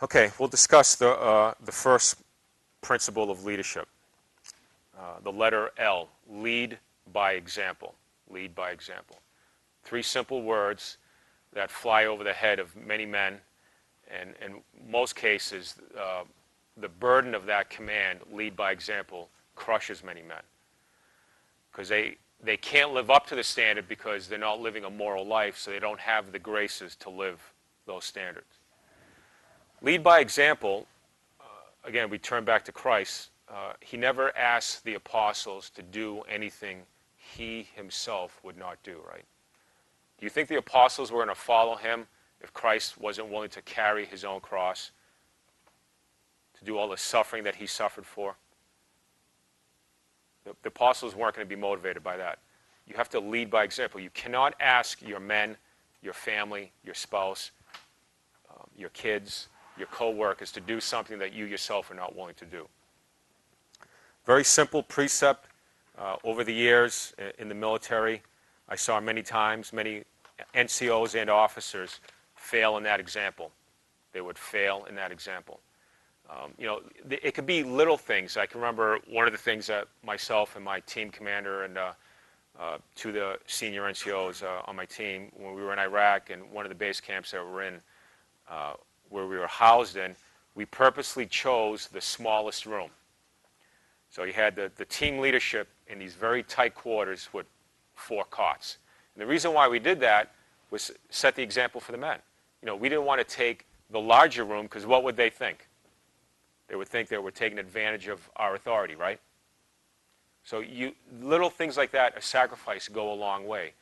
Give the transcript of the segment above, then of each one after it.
Okay, we'll discuss the first principle of leadership. The letter L, lead by example. Lead by example. 3 simple words that fly over the head of many men, and in most cases, the burden of that command, lead by example, crushes many men. Because they can't live up to the standard because they're not living a moral life, so they don't have the graces to live those standards. Lead by example, again, we turn back to Christ. He never asked the apostles to do anything he himself would not do, right? Do you think the apostles were going to follow him if Christ wasn't willing to carry his own cross, to do all the suffering that he suffered for? The apostles weren't going to be motivated by that. You have to lead by example. You cannot ask your men, your family, your spouse, your kids, your co-workers to do something that you yourself are not willing to do. Very simple precept. Over the years in the military, I saw many times, many NCOs and officers fail in that example. They would fail in that example. It could be little things. I can remember one of the things that myself and my team commander and 2 of the senior NCOs on my team, when we were in Iraq and one of the base camps that we were in, where we were housed in, we purposely chose the smallest room. So you had the team leadership in these very tight quarters with 4 cots. And the reason why we did that was set the example for the men. We didn't want to take the larger room because what would they think? They would think they were taking advantage of our authority, right? So little things like that, a sacrifice, go a long way.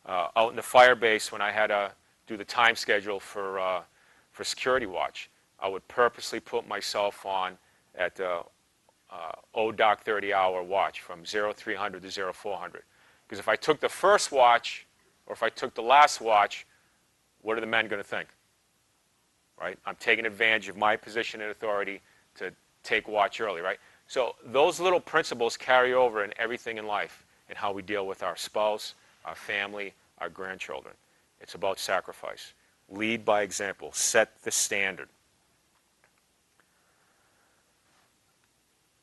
Out in the fire base, when I had to do the time schedule for security watch, I would purposely put myself on at O-Doc 30-hour watch from 0300 to 0400. Because if I took the first watch or if I took the last watch, what are the men going to think? Right? I'm taking advantage of my position and authority to take watch early, right? So those little principles carry over in everything in life, in how we deal with our spouse, our family, our grandchildren. It's about sacrifice. Lead by example. Set the standard.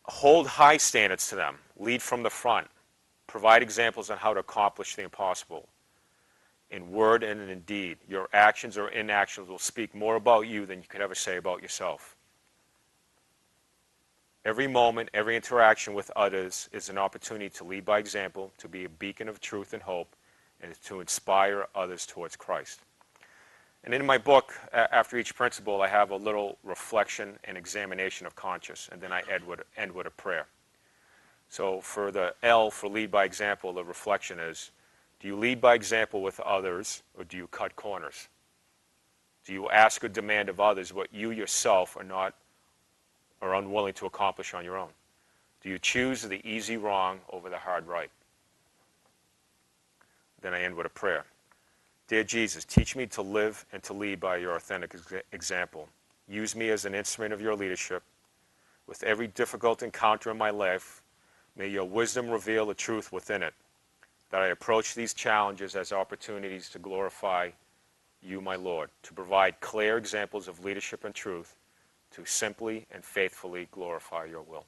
Hold high standards to them. Lead from the front. Provide examples on how to accomplish the impossible. In word and in deed, your actions or inactions will speak more about you than you could ever say about yourself. Every moment, every interaction with others is an opportunity to lead by example, to be a beacon of truth and hope, and to inspire others towards Christ. And in my book, after each principle, I have a little reflection and examination of conscience, and then I end with a prayer. So for the L, for lead by example, the reflection is, do you lead by example with others, or do you cut corners? Do you ask or demand of others what you yourself are unwilling to accomplish on your own? Do you choose the easy wrong over the hard right? Then I end with a prayer. Dear Jesus, teach me to live and to lead by your authentic example. Use me as an instrument of your leadership. With every difficult encounter in my life, may your wisdom reveal the truth within it, that I approach these challenges as opportunities to glorify you, my Lord, to provide clear examples of leadership and truth, to simply and faithfully glorify your will.